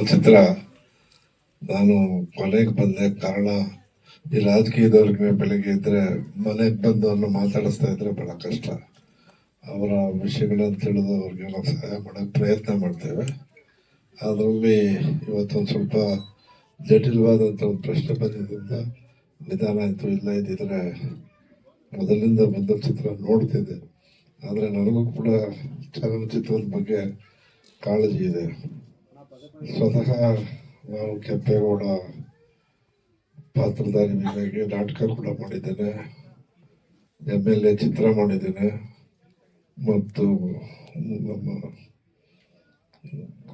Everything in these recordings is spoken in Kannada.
ಚಿತ್ರ ನಾನು ಕೊನೆಗೆ ಬಂದೆ. ಕಾರಣ ಈ ರಾಜಕೀಯದವ್ರಿಗೆ ಬೆಳಗ್ಗೆ ಇದ್ರೆ ಮನೆಗೆ ಬಂದು ಅವ್ರನ್ನ ಮಾತಾಡಿಸ್ತಾ ಇದ್ರೆ ಬಹಳ ಕಷ್ಟ. ಅವರ ವಿಷಯಗಳನ್ನ ತಿಳಿದು ಅವ್ರಿಗೆಲ್ಲ ಸಹಾಯ ಮಾಡೋಕ್ಕೆ ಪ್ರಯತ್ನ ಮಾಡ್ತೇವೆ. ಅದರಲ್ಲಿ ಇವತ್ತೊಂದು ಸ್ವಲ್ಪ ಜಟಿಲವಾದಂಥ ಒಂದು ಪ್ರಶ್ನೆ ಬಂದಿದ್ದರಿಂದ ನಿಧಾನ ಆಯಿತು. ಇಲ್ಲ ಇದ್ದಿದ್ರೆ ಮೊದಲಿಂದ ಬಂದ ಚಿತ್ರ ನೋಡ್ತಿದ್ದೆ. ಆದರೆ ನನಗೂ ಕೂಡ ಚಲನಚಿತ್ರದ ಬಗ್ಗೆ ಕಾಳಜಿ ಇದೆ. ಸ್ವತಃ ನಾನು ಕೆಂಪೇಗೌಡ ಪಾತ್ರಧಾರಿಯಾಗಿ ನಾಟಕ ಕೂಡ ಮಾಡಿದ್ದೇನೆ, MLA ಚಿತ್ರ ಮಾಡಿದ್ದೇನೆ ಮತ್ತು ನಮ್ಮ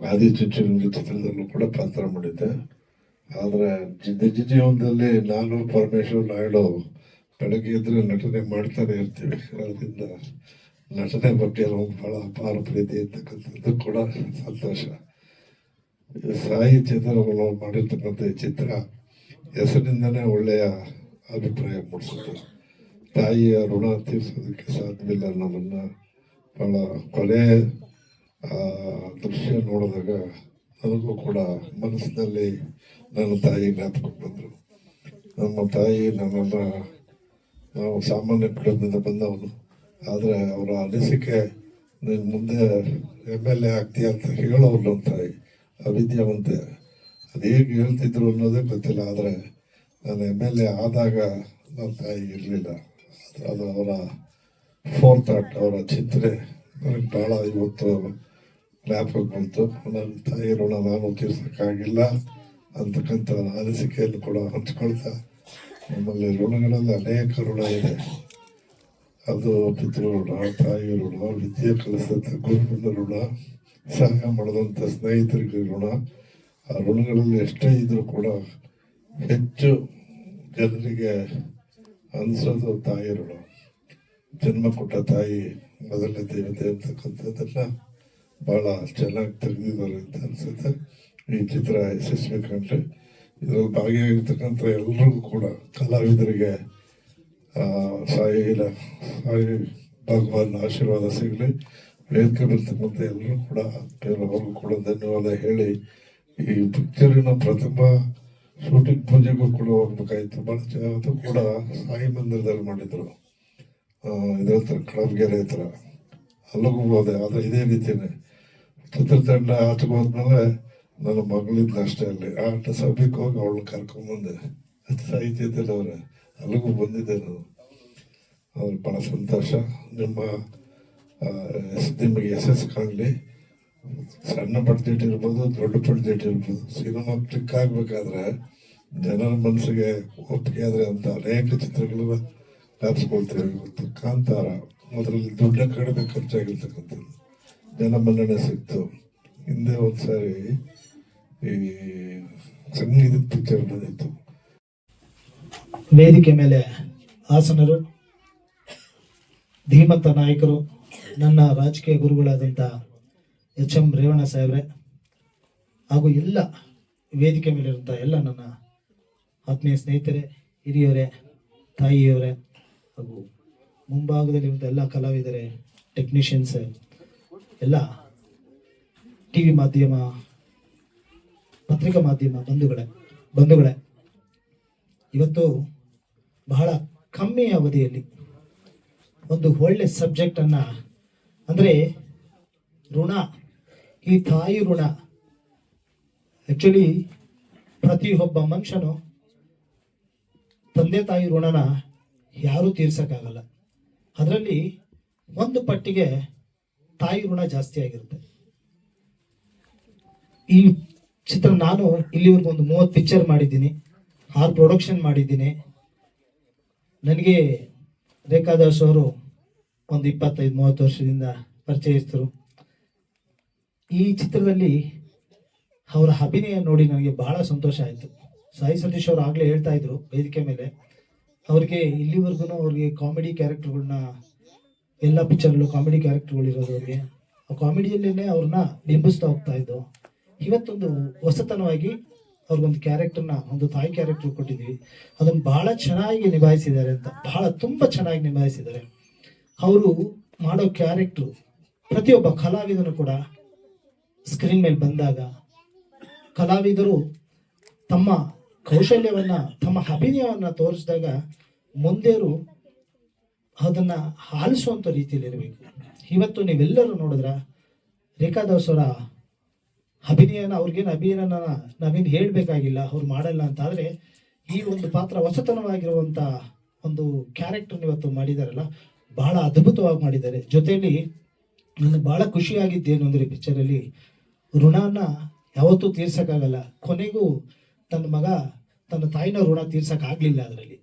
ಆದಿಚುಂಚನಗಿರಿ ಚಿತ್ರದಲ್ಲೂ ಕೂಡ ಪಾತ್ರ ಮಾಡಿದ್ದೆ. ಆದರೆ ನಿಜ ಜೀವನದಲ್ಲಿ ನಾನು ಪರಮೇಶ್ವರ್ ನಾಯ್ಡು ಬೆಳಗ್ಗೆ ಇದ್ರೆ ನಟನೆ ಮಾಡ್ತಾನೆ ಇರ್ತೀವಿ. ಅದರಿಂದ ನಟನೆ ಬಗ್ಗೆ ನಮ್ಗೆ ಬಹಳ ಅಪಾರ ಪ್ರೀತಿ ಇರ್ತಕ್ಕಂಥದ್ದು ಕೂಡ ಸಂತೋಷ. ಸಾಯಿ ಚಿತ್ರವನ್ನು ಮಾಡಿರ್ತಕ್ಕಂಥ ಈ ಚಿತ್ರ ಹೆಸರಿನಿಂದನೇ ಒಳ್ಳೆಯ ಅಭಿಪ್ರಾಯ ಮೂಡಿಸುತ್ತೆ. ತಾಯಿಯ ಋಣ ತೀರಿಸೋದಕ್ಕೆ ಸಾಧ್ಯವಿಲ್ಲ. ನಮ್ಮನ್ನು ಬಹಳ ಕೊನೆ ದೃಶ್ಯ ನೋಡಿದಾಗ ನನಗೂ ಕೂಡ ಮನಸ್ಸಿನಲ್ಲಿ ನನ್ನ ತಾಯಿ ಜ್ಞಾಪಕಕ್ಕೆ ಬಂದರು. ನಮ್ಮ ತಾಯಿ ನನ್ನನ್ನು, ನಾವು ಸಾಮಾನ್ಯ ಕುಟುಂಬದಿಂದ ಬಂದವನು, ಆದರೆ ಅವರ ಅನಿಸಿಕೆ ನೀನು ಮುಂದೆ MLA ಆಗ್ತೀಯ ಅಂತ ಹೇಳೋರು ನಮ್ಮ ತಾಯಿ. ಅವಿದ್ಯಾವಂತೆ, ಅದು ಹೇಗೆ ಹೇಳ್ತಿದ್ರು ಅನ್ನೋದೇ ಗೊತ್ತಿಲ್ಲ. ಆದರೆ ನಾನು MLA ಆದಾಗ ನಮ್ಮ ತಾಯಿ ಇರಲಿಲ್ಲ. ಅದು ಅವರ ಫೋರ್ಥಾಟ್, ಅವರ ಚಿಂತನೆ ನನಗೆ ಭಾಳ ಇವತ್ತು ಜ್ಞಾಪಕ ಬಂತು. ನನ್ನ ತಾಯಿ ಋಣ ನಾನು ತೀರ್ಸೋಕ್ಕಾಗಿಲ್ಲ ಅಂತಕ್ಕಂಥ ಅನಿಸಿಕೆಯನ್ನು ಕೂಡ ಹಂಚ್ಕೊಳ್ತಾ, ನಮ್ಮಲ್ಲಿ ಋಣಗಳಲ್ಲಿ ಅನೇಕ ಋಣ ಇದೆ. ಅದು ಪಿತೃ ಋಣ, ತಾಯಿ ಋಣ, ವಿದ್ಯೆ ಕಲಿಸಿದಂಥ ಗುರುವಿನ ಋಣ, ಸಹಾಯ ಮಾಡಿದಂಥ ಸ್ನೇಹಿತರಿಗೆ ಋಣ. ಆ ಋಣಗಳಲ್ಲಿ ಎಷ್ಟೇ ಇದ್ರೂ ಕೂಡ ಹೆಚ್ಚು ಜನರಿಗೆ ಅನಿಸೋದು ತಾಯಿ ಋಣ. ಜನ್ಮ ಕೊಟ್ಟ ತಾಯಿ ಮೊದಲನೇ ದೇವತೆ ಅಂತಕ್ಕಂಥದ್ದನ್ನ ಭಾಳ ಚೆನ್ನಾಗಿ ತೆಗೆದಿದ್ದಾರೆ ಅಂತ ಅನಿಸುತ್ತೆ. ಈ ಚಿತ್ರ ಯಶಸ್ವಿ ಕಂಡ್ರೆ ಇದರಲ್ಲಿ ಭಾಗಿಯಾಗಿರ್ತಕ್ಕಂಥ ಎಲ್ಲರಿಗೂ ಕೂಡ ಕಲಾವಿದರಿಗೆ ಸಾಯಿ ಭಗವಾನ್ ಆಶೀರ್ವಾದ ಸಿಗಲಿ. ವೇದಿಕೆ ಬರ್ತಕ್ಕಂಥ ಎಲ್ಲರೂ ಕೂಡ ಅವ್ರಿಗೂ ಕೂಡ ಧನ್ಯವಾದ ಹೇಳಿ, ಈ ಪಿಕ್ಚರಿನ ಪ್ರಥಮ ಶೂಟಿಂಗ್ ಪೂಜೆಗೂ ಕೂಡ ಹೋಗ್ಬೇಕಾಯ್ತು. ಭಾಳ ಅದು ಕೂಡ ಸಾಯಿ ಮಂದಿರದಲ್ಲಿ ಮಾಡಿದ್ರು, ಇದ್ರ ಹತ್ರ ಕಡಬಗೆರೆ ಹತ್ರ. ಅಲ್ಲಿಗೂ ಹೋದೆ. ಆದರೆ ಇದೇ ರೀತಿಯೇ ಚಿತ್ರತಂಡ ಆಚೆಗೆ ಹೋದ್ಮೇಲೆ ನನ್ನ ಮಗಳಿದ್ದ ಅಷ್ಟೇ ಅಲ್ಲಿ ಆಟ ಸಭೆಗೆ ಹೋಗಿ ಅವಳನ್ನ ಕರ್ಕೊಂಡ್ಬಂದೆ. ಸಾಹಿತ್ಯದಲ್ಲಿ ಅವರೇ ಅಲ್ಲಿಗೂ ಬಂದಿದ್ದೆ ನಾನು. ಅವ್ರಿಗೆ ಭಾಳ ಸಂತೋಷ. ನಿಮಗೆ ಯಶಸ್ಸು ಕಾಣಲಿ. ಸಣ್ಣ ಬಡ್ಜೆಟ್ ಇರ್ಬೋದು, ದೊಡ್ಡ ಬಡ್ಜೆಟ್ ಇರ್ಬೋದು, ಸಿನಿಮಾ ಕ್ಲಿಕ್ ಆಗಬೇಕಾದ್ರೆ ಜನರ ಮನಸ್ಸಿಗೆ ಒಪ್ಪಿಗೆ ಆದರೆ ಅಂತ ಅನೇಕ ಚಿತ್ರಗಳನ್ನ ಜ್ಞಾಪಿಸ್ಕೊಳ್ತೇವೆ. ಇವತ್ತು ಕಾಂತಾರ ಅದರಲ್ಲಿ ದುಡ್ಡ ಕಡಿಮೆ ಖರ್ಚಾಗಿರ್ತಕ್ಕಂಥದ್ದು, ಜನ ಮನ್ನಣೆ ಸಿಕ್ತು. ಹಿಂದೆ ಒಂದ್ಸಾರಿ ಈ ಸಂಗೀತದ ಪಿಕ್ಚರ್ ಬಂದಿತ್ತು. ವೇದಿಕೆ ಮೇಲೆ ಹಾಸನರು, ಧೀಮಂತ ನಾಯಕರು, ನನ್ನ ರಾಜಕೀಯ ಗುರುಗಳಾದಂಥ HM ರೇವಣ್ಣ ಸಾಹೇಬ್ರೆ ಹಾಗೂ ಎಲ್ಲ ವೇದಿಕೆ ಮೇಲಿರುವಂಥ ಎಲ್ಲ ನನ್ನ ಆತ್ಮೀಯ ಸ್ನೇಹಿತರೆ, ಹಿರಿಯವರೇ, ತಾಯಿಯವರೇ ಹಾಗೂ ಮುಂಭಾಗದಲ್ಲಿರುವಂಥ ಎಲ್ಲ ಕಲಾವಿದರೇ, ಟೆಕ್ನಿಷಿಯನ್ಸ್, ಎಲ್ಲ TV ಮಾಧ್ಯಮ, ಪತ್ರಿಕಾ ಮಾಧ್ಯಮ ಬಂಧುಗಳೇ, ಇವತ್ತು ಬಹಳ ಕಮ್ಮಿ ಅವಧಿಯಲ್ಲಿ ಒಂದು ಒಳ್ಳೆ ಸಬ್ಜೆಕ್ಟ್ ಅನ್ನ, ಅಂದ್ರೆ ಋಣ, ಈ ತಾಯಿ ಋಣ. ಆಕ್ಚುಲಿ ಪ್ರತಿಯೊಬ್ಬ ಮನುಷ್ಯನು ತಂದೆ ತಾಯಿ ಋಣನ ಯಾರೂ ತೀರ್ಸಕ್ಕಾಗಲ್ಲ. ಅದರಲ್ಲಿ ಒಂದು ಪಟ್ಟಿಗೆ ತಾಯಿ ಋಣ ಜಾಸ್ತಿ ಆಗಿರುತ್ತೆ. ಈ ಚಿತ್ರ ನಾನು ಇಲ್ಲಿವರೆಗೂ ಒಂದು 30 ಪಿಕ್ಚರ್ ಮಾಡಿದ್ದೀನಿ, 6 ಪ್ರೊಡಕ್ಷನ್ ಮಾಡಿದ್ದೀನಿ. ನನಗೆ ರೇಖಾದಾಸ್ ಅವರು ಒಂದು 25-30 ವರ್ಷದಿಂದ ಪರಿಚಯಿಸಿದರು. ಈ ಚಿತ್ರದಲ್ಲಿ ಅವರ ಅಭಿನಯ ನೋಡಿ ನನಗೆ ಬಹಳ ಸಂತೋಷ ಆಯಿತು. ಸಾಯಿ ಸತೀಶ್ ಅವರು ಆಗಲೇ ಹೇಳ್ತಾ ಇದ್ರು ವೇದಿಕೆ ಮೇಲೆ, ಅವ್ರಿಗೆ ಇಲ್ಲಿವರೆಗೂ ಅವ್ರಿಗೆ ಕಾಮಿಡಿ ಕ್ಯಾರೆಕ್ಟರ್ಗಳನ್ನ, ಎಲ್ಲ ಪಿಕ್ಚರ್ಲ್ಲೂ ಕಾಮಿಡಿ ಕ್ಯಾರೆಕ್ಟರ್ಗಳು ಇರೋದು, ಅವ್ರಿಗೆ ಆ ಕಾಮಿಡಿಯಲ್ಲೇ ಅವ್ರನ್ನ ಬಿಂಬಿಸ್ತಾ ಹೋಗ್ತಾ ಇದ್ದು. ಇವತ್ತೊಂದು ಹೊಸತನವಾಗಿ ಅವ್ರಿಗೊಂದು ಕ್ಯಾರೆಕ್ಟರ್ನ, ಒಂದು ತಾಯಿ ಕ್ಯಾರೆಕ್ಟರ್ ಕೊಟ್ಟಿದ್ವಿ. ಅದನ್ನು ಬಹಳ ಚೆನ್ನಾಗಿ ನಿಭಾಯಿಸಿದ್ದಾರೆ ಅಂತ, ತುಂಬಾ ಚೆನ್ನಾಗಿ ನಿಭಾಯಿಸಿದ್ದಾರೆ. ಅವರು ಮಾಡೋ ಕ್ಯಾರೆಕ್ಟರ್ ಪ್ರತಿಯೊಬ್ಬ ಕಲಾವಿದನು ಕೂಡ ಸ್ಕ್ರೀನ್ ಮೇಲೆ ಬಂದಾಗ ಕಲಾವಿದರು ತಮ್ಮ ಕೌಶಲ್ಯವನ್ನ, ತಮ್ಮ ಅಭಿನಯವನ್ನ ತೋರಿಸಿದಾಗ ಮುಂದೆರು ಅದನ್ನ ಆಲಿಸುವಂತ ರೀತಿಯಲ್ಲಿ ಇರಬೇಕು. ಇವತ್ತು ನೀವೆಲ್ಲರೂ ನೋಡಿದ್ರ ರೇಖಾದಾಸ್ ಅವರ ಅಭಿನಯನ, ಅವ್ರಿಗೇನು ಅಭಿನಯನ ನಾವೇನು ಹೇಳ್ಬೇಕಾಗಿಲ್ಲ, ಅವ್ರು ಮಾಡಲ್ಲ ಅಂತ. ಆದ್ರೆ ಈ ಒಂದು ಪಾತ್ರ ಹೊಸತನವಾಗಿರುವಂತ ಒಂದು ಕ್ಯಾರೆಕ್ಟರ್ ಇವತ್ತು ಮಾಡಿದಾರಲ್ಲ, ಬಹಳ ಅದ್ಭುತವಾಗಿ ಮಾಡಿದ್ದಾರೆ. ಜೊತೆಯಲ್ಲಿ ನನಗೆ ಬಹಳ ಖುಷಿಯಾಗಿದ್ದೇನು ಅಂದ್ರೆ ಪಿಕ್ಚರ್ ಅಲ್ಲಿ ಋಣನ ಯಾವತ್ತೂ ತೀರ್ಸಕ್ಕಾಗಲ್ಲ. ಕೊನೆಗೂ ತನ್ನ ಮಗ ತನ್ನ ತಾಯಿನ ಋಣ ತೀರ್ಸಕ್ ಆಗ್ಲಿಲ್ಲ. ಅದರಲ್ಲಿ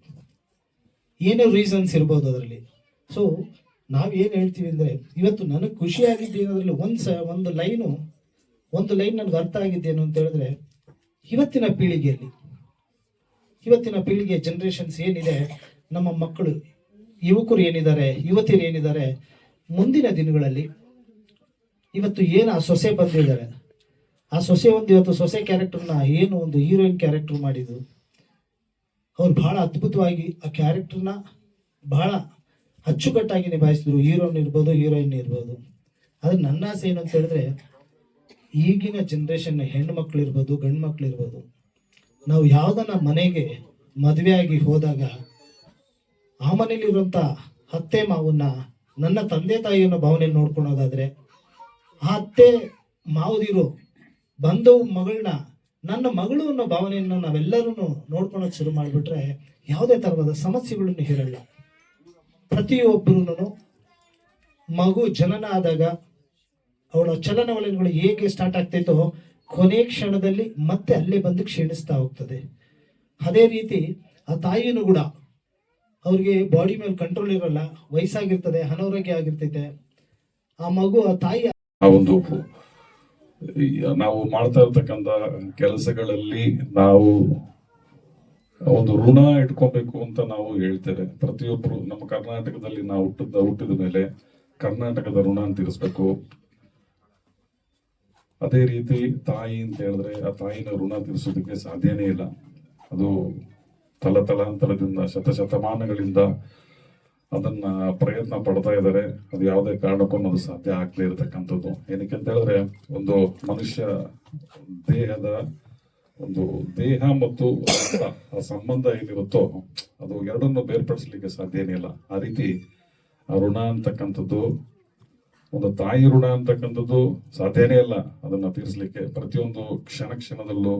ಏನೇ ರೀಸನ್ಸ್ ಇರ್ಬೋದು ಅದರಲ್ಲಿ. ಸೊ ನಾವೇನ್ ಹೇಳ್ತೀವಿ ಅಂದ್ರೆ, ಇವತ್ತು ನನಗೆ ಖುಷಿಯಾಗಿದ್ದೇನದ್ರಲ್ಲಿ ಒಂದು ಲೈನ್ ನನಗೆ ಅರ್ಥ ಆಗಿದ್ದೇನು ಅಂತ ಹೇಳಿದ್ರೆ, ಇವತ್ತಿನ ಪೀಳಿಗೆ ಜನರೇಷನ್ಸ್ ಏನಿದೆ, ನಮ್ಮ ಮಕ್ಕಳು, ಯುವಕರು ಏನಿದ್ದಾರೆ, ಯುವತಿಯರು ಏನಿದ್ದಾರೆ, ಮುಂದಿನ ದಿನಗಳಲ್ಲಿ ಇವತ್ತು ಏನು ಆ ಸೊಸೆ ಬಂದಿದ್ದಾರೆ, ಆ ಸೊಸೆ ಇವತ್ತು ಸೊಸೆ ಕ್ಯಾರೆಕ್ಟರ್ನ ಏನು ಒಂದು ಹೀರೋಯಿನ್ ಕ್ಯಾರೆಕ್ಟರ್ ಮಾಡಿದ್ದು, ಅವ್ರು ಬಹಳ ಅದ್ಭುತವಾಗಿ ಆ ಕ್ಯಾರೆಕ್ಟರ್ನ ಬಹಳ ಅಚ್ಚುಕಟ್ಟಾಗಿ ನಿಭಾಯಿಸಿದ್ರು. ಹೀರೋನ್ ಇರ್ಬೋದು, ಹೀರೋಯಿನ್ ಇರ್ಬೋದು. ಆದ್ರೆ ನನ್ನ ಆಸೆ ಏನು ಅಂತ ಹೇಳಿದ್ರೆ, ಈಗಿನ ಜನರೇಷನ್ ಹೆಣ್ಣು ಮಕ್ಳು ಇರ್ಬೋದು, ಗಂಡು ಮಕ್ಳು ಇರ್ಬೋದು, ನಾವು ಯಾವ್ದನ್ನ ಮನೆಗೆ ಮದುವೆ ಆಗಿ ಹೋದಾಗ ಆ ಮನೇಲಿರುವಂತ ಅತ್ತೆ ಮಾವನ್ನ ನನ್ನ ತಂದೆ ತಾಯಿಯನ್ನು ಭಾವನೆಯಲ್ಲಿ ನೋಡ್ಕೊಳೋದಾದ್ರೆ, ಆ ಅತ್ತೆ ಮಾವದಿರು ಬಂದು ಮಗಳನ್ನ ನನ್ನ ಮಗಳು ಅನ್ನೋ ಭಾವನೆಯನ್ನು ನಾವೆಲ್ಲರೂ ನೋಡ್ಕೊಳಕ್ ಶುರು ಮಾಡಿಬಿಟ್ರೆ ಯಾವುದೇ ತರವಾದ ಸಮಸ್ಯೆಗಳನ್ನು ಇರಲ್ಲ. ಪ್ರತಿಯೊಬ್ಬರೂ ಮಗು ಜನನ ಆದಾಗ ಅವಳ ಚಲನವಲನಗಳು ಹೇಗೆ ಸ್ಟಾರ್ಟ್ ಆಗ್ತೈತೋ ಕೊನೆ ಕ್ಷಣದಲ್ಲಿ ಮತ್ತೆ ಅಲ್ಲೇ ಬಂದು ಕ್ಷೀಣಿಸ್ತಾ ಹೋಗ್ತದೆ. ಅದೇ ರೀತಿ ಆ ತಾಯಿನೂ ಕೂಡ ಅವ್ರಿಗೆ ಬಾಡಿ ಮೇಲೆ ಕಂಟ್ರೋಲ್ ಇರಲ್ಲ, ವಯಸ್ಸಾಗಿರ್ತದೆ, ಅನಾರೋಗ್ಯ ಆಗಿರ್ತೈತೆ. ಆ ಮಗು ಆ ತಾಯಿ ಆ ಒಂದು ನಾವು ಮಾಡ್ತಾ ಇರ್ತಕ್ಕಂಥ ಕೆಲಸಗಳಲ್ಲಿ ನಾವು ಒಂದು ಋಣ ಇಟ್ಕೋಬೇಕು ಅಂತ ನಾವು ಹೇಳ್ತೇವೆ. ಪ್ರತಿಯೊಬ್ರು ನಮ್ಮ ಕರ್ನಾಟಕದಲ್ಲಿ ನಾವು ಹುಟ್ಟಿದ ಮೇಲೆ ಕರ್ನಾಟಕದ ಋಣ ತೀರಿಸ್ಬೇಕು. ಅದೇ ರೀತಿ ತಾಯಿ ಅಂತ ಹೇಳಿದ್ರೆ ಆ ತಾಯಿನ ಋಣ ತೀರಿಸೋದಕ್ಕೆ ಸಾಧ್ಯನೇ ಇಲ್ಲ. ಅದು ತಲಾಂತರದಿಂದ ಶತಮಾನಗಳಿಂದ ಅದನ್ನ ಪ್ರಯತ್ನ ಪಡ್ತಾ ಇದ್ದಾರೆ. ಅದು ಯಾವುದೇ ಕಾರಣಕ್ಕೂ ಅದು ಸಾಧ್ಯ ಆಗ್ತಾ ಇರತಕ್ಕಂಥದ್ದು. ಏನಕ್ಕೆ ಅಂತ ಹೇಳಿದ್ರೆ, ಒಂದು ಮನುಷ್ಯ ದೇಹ ಮತ್ತು ಆ ಸಂಬಂಧ ಏನಿರುತ್ತೋ ಅದು ಎರಡನ್ನು ಬೇರ್ಪಡಿಸ್ಲಿಕ್ಕೆ ಸಾಧ್ಯನೇ ಇಲ್ಲ. ಆ ರೀತಿ ಆ ಋಣ ಅಂತಕ್ಕಂಥದ್ದು, ಒಂದು ತಾಯಿ ಋಣ ಅಂತಕ್ಕಂಥದ್ದು ಸಾಧ್ಯನೇ ಇಲ್ಲ ಅದನ್ನ ತೀರಿಸಲಿಕ್ಕೆ. ಪ್ರತಿಯೊಂದು ಕ್ಷಣದಲ್ಲೂ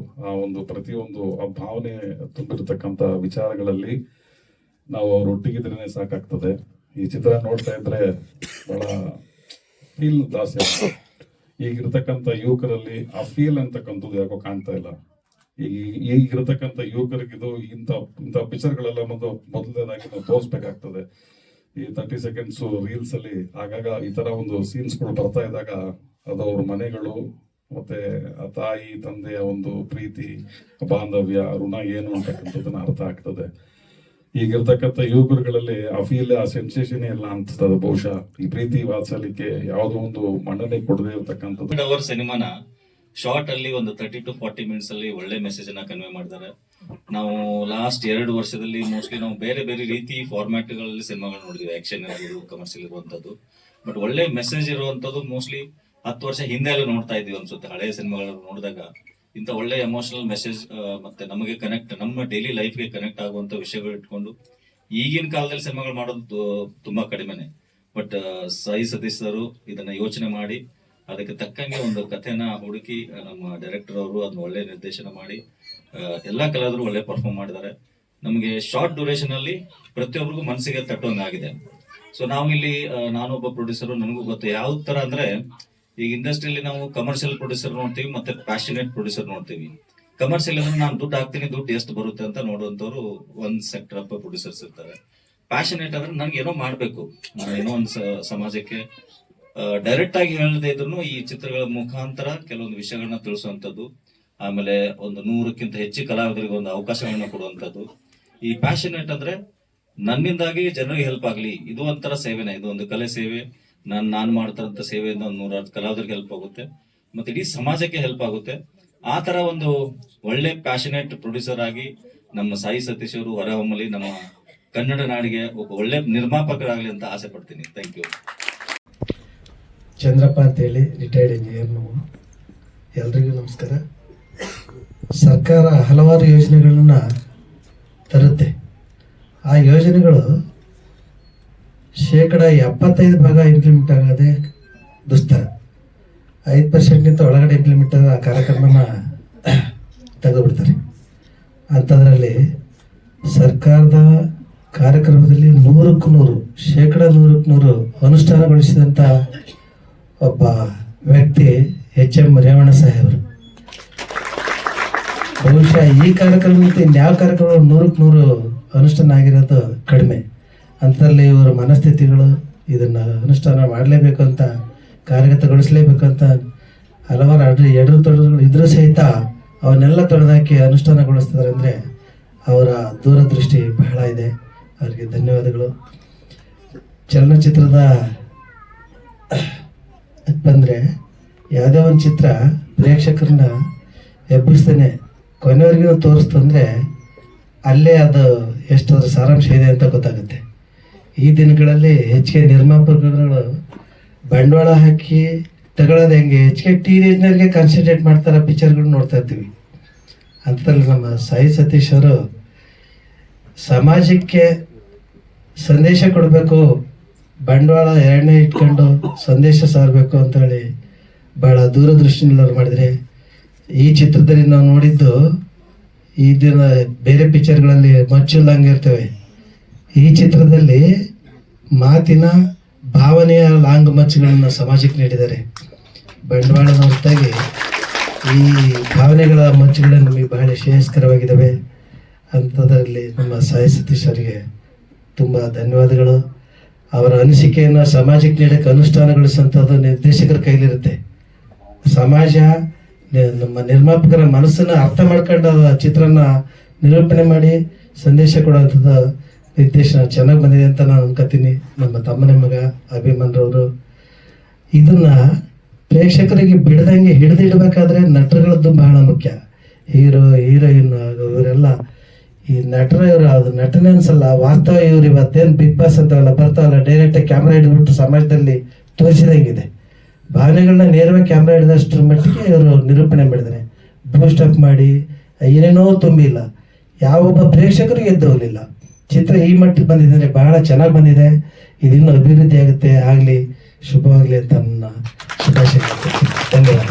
ಪ್ರತಿಯೊಂದು ಆ ಭಾವನೆ ತುಂಬಿರತಕ್ಕಂಥ ವಿಚಾರಗಳಲ್ಲಿ ನಾವು ಒಟ್ಟಿಗಿದ್ರೇನೆ ಸಾಕಾಗ್ತದೆ. ಈ ಚಿತ್ರ ನೋಡ್ತಾ ಇದ್ರೆ ಬಹಳ ಫೀಲ್ ಜಾಸ್ತಿ ಆಗ್ತದೆ. ಈಗಿರ್ತಕ್ಕಂಥ ಯುವಕರಲ್ಲಿ ಆ ಫೀಲ್ ಅಂತಕ್ಕಂಥದ್ದು ಯಾಕೋ ಕಾಣ್ತಾ ಇಲ್ಲ. ಈಗಿರತಕ್ಕಂಥ ಯುವಕರಿಗಿದು ಇಂಥ ಪಿಕ್ಚರ್ಗಳೆಲ್ಲ ಮೊದಲನೇದಾಗಿ ನಾವು ತೋರಿಸ್ಬೇಕಾಗ್ತದೆ. ಈ 30 ಸೆಕೆಂಡ್ಸ್ ರೀಲ್ಸ್ ಅಲ್ಲಿ ಆಗಾಗ ಈ ತರ ಒಂದು ಸೀನ್ಸ್ಗಳು ಬರ್ತಾ ಇದ್ದಾಗ ಅದು ಅವ್ರ ಮನೆಗಳು ಮತ್ತೆ ಆ ತಾಯಿ ತಂದೆಯ ಒಂದು ಪ್ರೀತಿ, ಬಾಂಧವ್ಯ, ಋಣ ಏನು ಅಂತಕ್ಕಂಥದ್ದನ್ನ ಅರ್ಥ ಆಗ್ತದೆ. ಈಗಿರ್ತಕ್ಕಂಥ ಯುವಕರುಗಳಲ್ಲಿ ಆ ಫೀಲ್, ಆ ಸೆನ್ಸೇಷನ್ ಎಲ್ಲ ಅನ್ಸ್ತದೆ. ಬಹುಶಃ ಈ ಪ್ರೀತಿ ವಾತ್ಸಲ್ಯಕ್ಕೆ ಯಾವುದೋ ಒಂದು ಮನ್ನಣೆ ಕೊಡದೇ ಇರತಕ್ಕಂಥದ್ದು. ಅವರ್ ಸಿನಿಮಾನ ಶಾರ್ಟ್ ಅಲ್ಲಿ ಒಂದು 30 to 40 ಮಿನಿಟ್ಸ್ ಅಲ್ಲಿ ಒಳ್ಳೆ ಮೆಸೇಜ್ ಅನ್ನ ಕನ್ವೆ ಮಾಡಿದ್ದಾರೆ. ನಾವು ಲಾಸ್ಟ್ 2 ವರ್ಷದಲ್ಲಿ ಮೋಸ್ಟ್ಲಿ ನಾವು ಬೇರೆ ಬೇರೆ ರೀತಿ ಫಾರ್ಮ್ಯಾಟ್ ಗಳಲ್ಲಿ ಸಿನಿಮಾಗಳು ನೋಡಿದ್ವಿ, ಆಕ್ಷನ್ ಇರ್ಬೋದು, ಕಮರ್ಷಿಯಲ್ ಇರುವಂತದ್ದು. ಬಟ್ ಒಳ್ಳೆ ಮೆಸೇಜ್ ಇರುವಂತದ್ದು ಮೋಸ್ಟ್ಲಿ 10 ವರ್ಷ ಹಿಂದೆ ಎಲ್ಲ ನೋಡ್ತಾ ಇದ್ವಿ ಅನ್ಸುತ್ತೆ. ಹಳೆಯ ಸಿನಿಮಾಗಳನ್ನು ನೋಡಿದಾಗ ಇಂಥ ಒಳ್ಳೆ ಎಮೋಷನಲ್ ಮೆಸೇಜ್ ಮತ್ತೆ ನಮಗೆ ಕನೆಕ್ಟ್, ನಮ್ಮ ಡೈಲಿ ಲೈಫ್ಗೆ ಕನೆಕ್ಟ್ ಆಗುವಂತ ವಿಷಯಗಳು ಇಟ್ಕೊಂಡು ಈಗಿನ ಕಾಲದಲ್ಲಿ ಸಿನಿಮಾಗಳು ಮಾಡೋದು ತುಂಬಾ ಕಡಿಮೆನೆ. ಬಟ್ ಸಾಯಿ ಸತೀಶ್ ಸರ್ ಇದನ್ನ ಯೋಚನೆ ಮಾಡಿ ಅದಕ್ಕೆ ತಕ್ಕಂಗೆ ಒಂದು ಕಥೆನ ಹುಡುಕಿ ನಮ್ಮ ಡೈರೆಕ್ಟರ್ ಅವರು ಅದನ್ನ ಒಳ್ಳೆ ನಿರ್ದೇಶನ ಮಾಡಿ ಎಲ್ಲಾ ಕಲಾವಿದರು ಒಳ್ಳೆ ಪರ್ಫಾರ್ಮ್ ಮಾಡಿದ್ದಾರೆ. ನಮಗೆ ಶಾರ್ಟ್ ಡ್ಯೂರೇಷನ್ ಅಲ್ಲಿ ಪ್ರತಿಯೊಬ್ಬರಿಗೂ ಮನಸ್ಸಿಗೆ ತಟ್ಟುವಂಗಾಗಿದೆ. ಸೊ ನಾವು ಇಲ್ಲಿ ನಾನೊಬ್ಬ ಪ್ರೊಡ್ಯೂಸರ್, ನನಗೂ ಗೊತ್ತು ಯಾವ ತರ ಅಂದ್ರೆ, ಈಗ ಇಂಡಸ್ಟ್ರಿಯಲ್ಲಿ ನಾವು ಕಮರ್ಷಿಯಲ್ ಪ್ರೊಡ್ಯೂಸರ್ ನೋಡ್ತೀವಿ ಮತ್ತೆ ಪ್ಯಾಷನೇಟ್ ಪ್ರೊಡ್ಯೂಸರ್ ನೋಡ್ತೀವಿ. ಕಮರ್ಷಿಯಲ್ ಅಂದ್ರೆ ನಾನು ದುಡ್ಡು ಹಾಕ್ತೀನಿ, ದುಡ್ಡು ಎಷ್ಟು ಬರುತ್ತೆ ಅಂತ ನೋಡುವಂತವ್ರು ಒಂದ್ ಸೆಕ್ಟರ್ ಆಫ್ ಪ್ರೊಡ್ಯೂಸರ್ಸ್ ಇರ್ತಾರೆ. ಪ್ಯಾಷನೇಟ್ ಅಂದ್ರೆ ನನ್ಗೆ ಏನೋ ಮಾಡ್ಬೇಕು, ಏನೋ ಒಂದು ಸಮಾಜಕ್ಕೆ ಡೈರೆಕ್ಟ್ ಆಗಿ ಹೇಳದೇ ಇದ್ರು ಈ ಚಿತ್ರಗಳ ಮುಖಾಂತರ ಕೆಲವೊಂದು ವಿಷಯಗಳನ್ನ ತಿಳಿಸುವಂತದ್ದು, ಆಮೇಲೆ ಒಂದು 100ಕ್ಕಿಂತ ಹೆಚ್ಚು ಕಲಾವಿದರಿಗೆ ಒಂದು ಅವಕಾಶಗಳನ್ನ ಕೊಡುವಂತದ್ದು. ಈ ಪ್ಯಾಷನೇಟ್ ಅಂದ್ರೆ ನನ್ನಿಂದಾಗಿ ಜನರಿಗೆ ಹೆಲ್ಪ್ ಆಗ್ಲಿ, ಇದು ಒಂಥರ ಸೇವೆನೇ, ಇದು ಒಂದು ಕಲೆ ಸೇವೆ. ನಾನು ಮಾಡ್ತಾರಂತ ಸೇವೆಯಿಂದ ಒಂದು 100 ಕಲಾವಿದರಿಗೆ ಹೆಲ್ಪ್ ಆಗುತ್ತೆ, ಮತ್ತೆ ಇಡೀ ಸಮಾಜಕ್ಕೆ ಹೆಲ್ಪ್ ಆಗುತ್ತೆ. ಆ ತರ ಒಂದು ಒಳ್ಳೆ ಪ್ಯಾಷನೇಟ್ ಪ್ರೊಡ್ಯೂಸರ್ ಆಗಿ ನಮ್ಮ ಸಾಯಿ ಸತೀಶ್ ಅವರು ಹೊರಹೊಮ್ಮಲಿ, ನಮ್ಮ ಕನ್ನಡ ನಾಡಿಗೆ ಒಬ್ಬ ಒಳ್ಳೆ ನಿರ್ಮಾಪಕರಾಗಲಿ ಅಂತ ಆಸೆ ಪಡ್ತೀನಿ. Thank you. ಚಂದ್ರಪ್ಪ ಅಂತೇಳಿ ರಿಟೈರ್ಡ್ ಇಂಜಿನಿಯರ್. ನಾವು ಎಲ್ರಿಗೂ ನಮಸ್ಕಾರ. ಸರ್ಕಾರ ಹಲವಾರು ಯೋಜನೆಗಳನ್ನು ತರುತ್ತೆ. ಆ ಯೋಜನೆಗಳು 75% ಇಂಪ್ಲಿಮೆಂಟ್ ಆಗೋದೇ ದುಸ್ತರ. 5%ನಿಂತ ಒಳಗಡೆ ಇಂಪ್ಲಿಮೆಂಟ್ ಆದ ಆ ಕಾರ್ಯಕ್ರಮನ ತೆಗೆದುಬಿಡ್ತಾರೆ. ಅಂಥದ್ರಲ್ಲಿ ಸರ್ಕಾರದ ಕಾರ್ಯಕ್ರಮದಲ್ಲಿ 100% ಅನುಷ್ಠಾನಗೊಳಿಸಿದಂಥ ಒಬ್ಬ ವ್ಯಕ್ತಿ HM ರೇವಣ್ಣ ಸಾಹೇಬರು. ಬಹುಶಃ ಈ ಕಾರ್ಯಕ್ರಮಕ್ಕಿಂತ ಇನ್ಯಾವ ಕಾರ್ಯಕ್ರಮ 100% ಅನುಷ್ಠಾನ ಆಗಿರೋದು ಕಡಿಮೆ. ಅಂಥದ್ರಲ್ಲಿ ಇವರ ಮನಸ್ಥಿತಿಗಳು ಇದನ್ನು ಅನುಷ್ಠಾನ ಮಾಡಲೇಬೇಕು ಅಂತ, ಕಾರ್ಯಗತಗೊಳಿಸಲೇಬೇಕು ಅಂತ ಹಲವಾರು ಎಡರು ತೊಡರುಗಳು ಇದ್ರೂ ಸಹಿತ ಅವನ್ನೆಲ್ಲ ತೊಡೆದಾಕಿ ಅನುಷ್ಠಾನಗೊಳಿಸ್ತಾರೆ ಅಂದರೆ ಅವರ ದೂರದೃಷ್ಟಿ ಬಹಳ ಇದೆ. ಅವರಿಗೆ ಧನ್ಯವಾದಗಳು. ಚಲನಚಿತ್ರದ ಬಂದರೆ ಯಾವುದೇ ಒಂದು ಚಿತ್ರ ಪ್ರೇಕ್ಷಕರನ್ನ ಎಬ್ಬಿಸ್ತೇನೆ ಕೊನೆವರೆಗೂ ತೋರಿಸ್ತು ಅಂದರೆ ಅಲ್ಲೇ ಅದು ಎಷ್ಟರ ಸಾರಾಂಶ ಇದೆ ಅಂತ ಗೊತ್ತಾಗುತ್ತೆ. ಈ ದಿನಗಳಲ್ಲಿ ಹೆಚ್ಚಿಗೆ ನಿರ್ಮಾಪಕರುಗಳು ಬಂಡವಾಳ ಹಾಕಿ ತಗೊಳ್ಳೋದು ಹೆಂಗೆ, ಹೆಚ್ಚಿಗೆ ಟೀನೇಜ್ನವ್ರಿಗೆ ಕಾನ್ಸಂಟ್ರೇಟ್ ಮಾಡ್ತಾರೆ, ಪಿಕ್ಚರ್ಗಳು ನೋಡ್ತಾ ಇರ್ತೀವಿ. ಅಂಥದ್ರಲ್ಲಿ ನಮ್ಮ ಸಾಯಿ ಸತೀಶ್ ಅವರು ಸಮಾಜಕ್ಕೆ ಸಂದೇಶ ಕೊಡಬೇಕು, ಬಂಡವಾಳ ಎರಡನೇ ಇಟ್ಕೊಂಡು ಸಂದೇಶ ಸಾರಬೇಕು ಅಂತೇಳಿ ಭಾಳ ದೂರದೃಷ್ಟಿಯಿಂದ ಮಾಡಿದರೆ, ಈ ಚಿತ್ರದಲ್ಲಿ ನಾವು ನೋಡಿದ್ದು ಈ ದಿನ ಬೇರೆ ಪಿಕ್ಚರ್ಗಳಲ್ಲಿ ಮಚ್ಚುಲ್ಲಂಗೆ ಇರ್ತವೆ. ಈ ಚಿತ್ರದಲ್ಲಿ ಮಾತಿನ ಭಾವನೆಯ ಲಾಂಗ್ ಮಚ್ಚುಗಳನ್ನು ಸಮಾಜಕ್ಕೆ ನೀಡಿದ್ದಾರೆ. ಬಂಡವಾಳದ ಹೊರತಾಗಿ ಈ ಭಾವನೆಗಳ ಮಚ್ಚುಗಳು ನಮಗೆ ಬಹಳ ಶ್ರೇಯಸ್ಕರವಾಗಿದ್ದಾವೆ. ಅಂಥದ್ರಲ್ಲಿ ನಮ್ಮ ಸಾಯಿ ಸತೀಶ್ ಅವರಿಗೆ ತುಂಬ ಧನ್ಯವಾದಗಳು. ಅವರ ಅನಿಸಿಕೆಯನ್ನು ಸಮಾಜಕ್ಕೆ ನೀಡಕ್ಕೆ ಅನುಷ್ಠಾನಗೊಳಿಸುವಂಥದ್ದು ನಿರ್ದೇಶಕರ ಕೈಲಿರುತ್ತೆ. ಸಮಾಜ ನಮ್ಮ ನಿರ್ಮಾಪಕರ ಮನಸ್ಸನ್ನು ಅರ್ಥ ಮಾಡ್ಕೊಂಡು ಚಿತ್ರನ ನಿರೂಪಣೆ ಮಾಡಿ ಸಂದೇಶ ಕೊಡುವಂಥದ್ದು ನಿರ್ದೇಶನ ಚೆನ್ನಾಗಿ ಬಂದಿದೆ ಅಂತ ನಾನು ಅನ್ಕೋತೀನಿ. ನಮ್ಮ ತಮ್ಮನ ಮಗ ಅಭಿಮನ್ರವರು ಇದನ್ನ ಪ್ರೇಕ್ಷಕರಿಗೆ ಬಿಡದಂಗೆ ಹಿಡಿದಿಡಬೇಕಾದ್ರೆ ನಟರುಗಳದ್ದು ಬಹಳ ಮುಖ್ಯ. ಹೀರೋ ಹೀರೋಯಿನ್ ಇವರೆಲ್ಲ ಈ ನಟರ ಇವರು ಅದು ನಟನೆ ಅನ್ಸಲ್ಲ, ವಾಸ್ತವ ಇವ್ರು ಇವತ್ತೇನು ಬಿಗ್ ಬಾಸ್ ಅಂತವಲ್ಲ ಬರ್ತಾವಲ್ಲ ಡೈರೆಕ್ಟಾಗಿ ಕ್ಯಾಮ್ರಾ ಹಿಡಿದ್ಬಿಟ್ಟು ಸಮಾಜದಲ್ಲಿ ತೋರಿಸಿದಂಗಿದೆ. ಭಾವನೆಗಳನ್ನ ನೇರವಾಗಿ ಕ್ಯಾಮ್ರಾ ಹಿಡಿದಷ್ಟರ ಮಟ್ಟಿಗೆ ಇವರು ನಿರೂಪಣೆ ಮಾಡಿದ್ದಾರೆ. ಬೂಸ್ಟ್ ಅಪ್ ಮಾಡಿ ಏನೇನೋ ತುಂಬಿಲ್ಲ, ಯಾವೊಬ್ಬ ಪ್ರೇಕ್ಷಕರಿಗೆ ಎದ್ದು ಹೋಗಲಿಲ್ಲ. ಚಿತ್ರ ಈ ಮಟ್ಟಿಗೆ ಬಂದಿದೆ ಅಂದರೆ ಬಹಳ ಚೆನ್ನಾಗಿ ಬಂದಿದೆ. ಇದಿನ್ನೂ ಅಭಿವೃದ್ಧಿ ಆಗುತ್ತೆ, ಆಗಲಿ, ಶುಭವಾಗಲಿ ಅಂತ ನನ್ನ ಶುಭಾಶಯ. ಧನ್ಯವಾದ.